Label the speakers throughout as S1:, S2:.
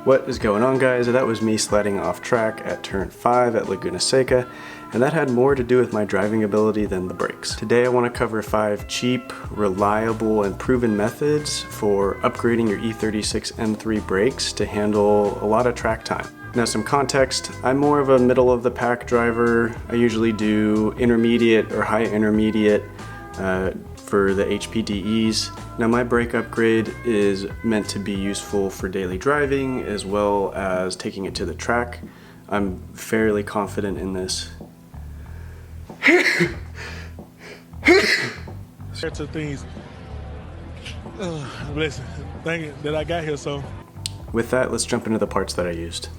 S1: What is going on, guys? That was me sliding off track at turn 5 at Laguna Seca, and that had more to do with my driving ability than the brakes. Today I want to cover 5 cheap, reliable, and proven methods for upgrading your E36 M3 brakes to handle a lot of track time. Now, some context, I'm more of a middle of the pack driver. I usually do intermediate or high intermediate for the HPDEs. Now, my brake upgrade is meant to be useful for daily driving as well as taking it to the track. I'm fairly confident in this.
S2: Two things. Listen, thank you that I got here. So,
S1: with that, let's jump into the parts that I used.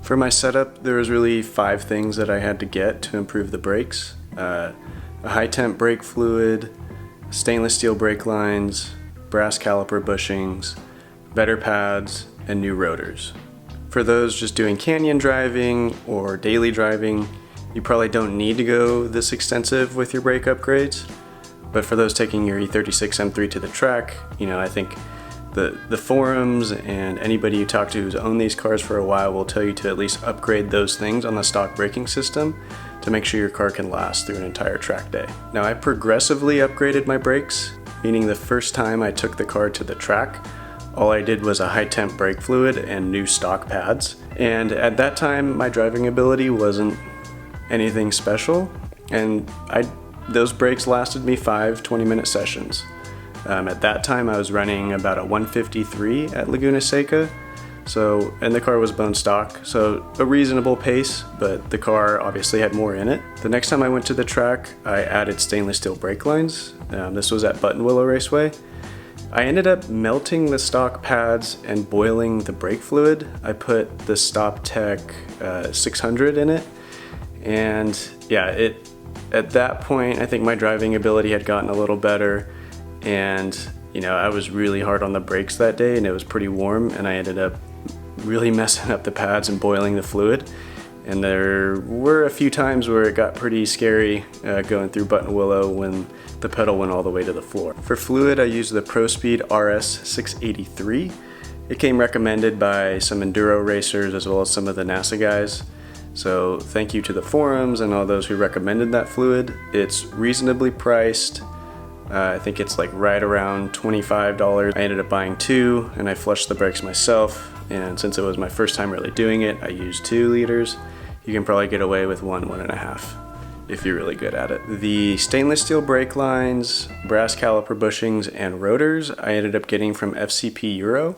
S1: For my setup, there was really 5 things that I had to get to improve the brakes. A high temp brake fluid, stainless steel brake lines, brass caliper bushings, better pads, and new rotors. For those just doing canyon driving or daily driving, you probably don't need to go this extensive with your brake upgrades. But for those taking your E36 M3 to the track, I think the forums and anybody you talk to who's owned these cars for a while will tell you to at least upgrade those things on the stock braking system to make sure your car can last through an entire track day. Now, I progressively upgraded my brakes, meaning the first time I took the car to the track, all I did was a high temp brake fluid and new stock pads. And at that time, my driving ability wasn't anything special, and those brakes lasted me 5 20-minute sessions. At that time, I was running about a 153 at Laguna Seca, and the car was bone stock, so a reasonable pace, but the car obviously had more in it. The next time I went to the track, I added stainless steel brake lines. This was at Buttonwillow Raceway. I ended up melting the stock pads and boiling the brake fluid. I put the StopTech 600 in it, and yeah, at that point, I think my driving ability had gotten a little better, and I was really hard on the brakes that day, and it was pretty warm, and I ended up really messing up the pads and boiling the fluid. And there were a few times where it got pretty scary going through Buttonwillow when the pedal went all the way to the floor. For fluid, I used the Prospeed RS683. It came recommended by some enduro racers as well as some of the NASA guys. So thank you to the forums and all those who recommended that fluid. It's reasonably priced. I think it's like right around $25. I ended up buying 2, and I flushed the brakes myself. And since it was my first time really doing it, I used 2 liters. You can probably get away with 1.5 if you're really good at it. The stainless steel brake lines, brass caliper bushings, and rotors I ended up getting from FCP Euro.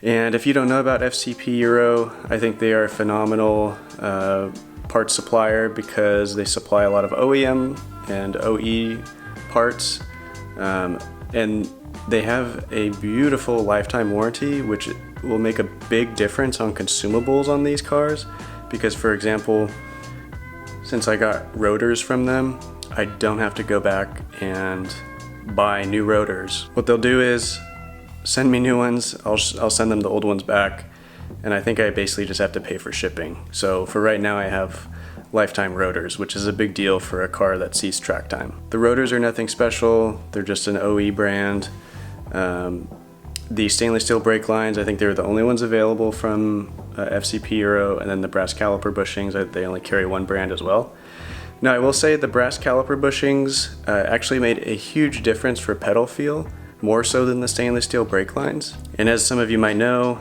S1: And if you don't know about FCP Euro, I think they are a phenomenal parts supplier because they supply a lot of OEM and OE parts, and they have a beautiful lifetime warranty, which will make a big difference on consumables on these cars. Because, for example, since I got rotors from them, I don't have to go back and buy new rotors. What they'll do is send me new ones, I'll send them the old ones back, and I think I basically just have to pay for shipping. So for right now, I have lifetime rotors, which is a big deal for a car that sees track time. The rotors are nothing special, they're just an OE brand. The stainless steel brake lines, I think they're the only ones available from FCP Euro, and then the brass caliper bushings, they only carry one brand as well. Now, I will say the brass caliper bushings actually made a huge difference for pedal feel, more so than the stainless steel brake lines. And as some of you might know,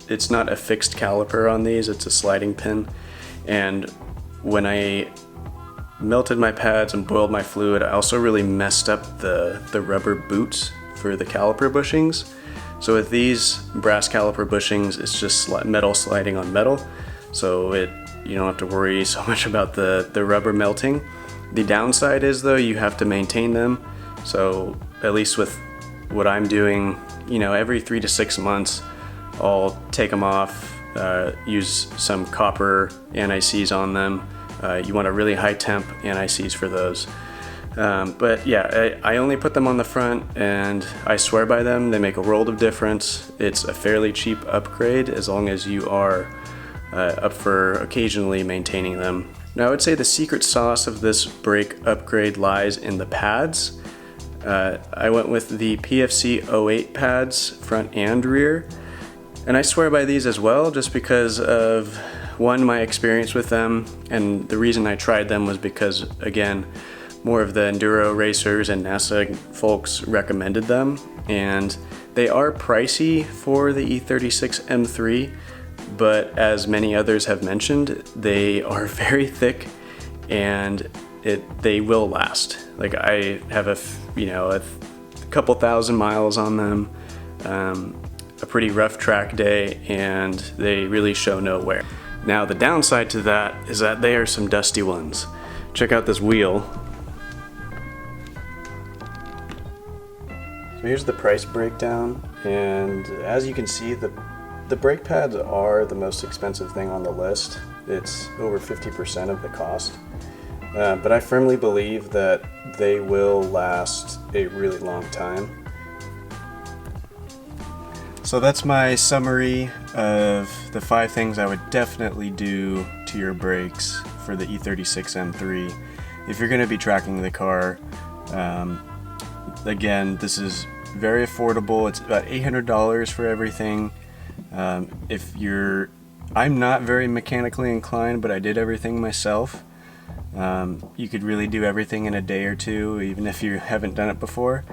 S1: it's not a fixed caliper on these, it's a sliding pin. And when I melted my pads and boiled my fluid, I also really messed up the rubber boots for the caliper bushings. So with these brass caliper bushings, it's just metal sliding on metal, so you don't have to worry so much about the rubber melting. The downside is, though, you have to maintain them. So at least with what I'm doing, every 3 to 6 months, I'll take them off, use some copper anti-seize on them. You want a really high temp anti-seize for those. But yeah, I only put them on the front, and I swear by them. They make a world of difference. It's a fairly cheap upgrade as long as you are up for occasionally maintaining them. Now, I would say the secret sauce of this brake upgrade lies in the pads. I went with the PFC 08 pads, front and rear. And I swear by these as well, just because of, one, my experience with them, and the reason I tried them was because, again, more of the enduro racers and NASA folks recommended them, and they are pricey for the E36 M3, but as many others have mentioned, they are very thick and they will last. Like, I have a couple thousand miles on them, a pretty rough track day, and they really show no wear. Now the downside to that is that they are some dusty ones. Check out this wheel. So here's the price breakdown, and as you can see, the brake pads are the most expensive thing on the list. It's over 50% of the cost. But I firmly believe that they will last a really long time. So that's my summary of the 5 things I would definitely do to your brakes for the E36 M3 if you're going to be tracking the car. Again, this is very affordable. It's about $800 for everything. I'm not very mechanically inclined, but I did everything myself. You could really do everything in a day or two, even if you haven't done it before.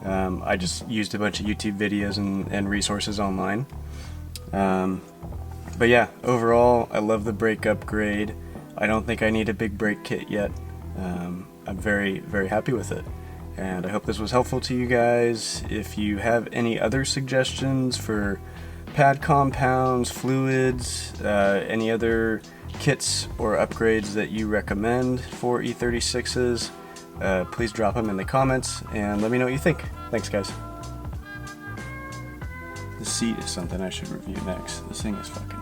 S1: I just used a bunch of YouTube videos and resources online. But yeah, overall, I love the brake upgrade. I don't think I need a big brake kit yet. I'm very, very happy with it. And I hope this was helpful to you guys. If you have any other suggestions for pad compounds, fluids, any other kits or upgrades that you recommend for E36s, please drop them in the comments and let me know what you think. Thanks, guys. The seat is something I should review next. This thing is fucking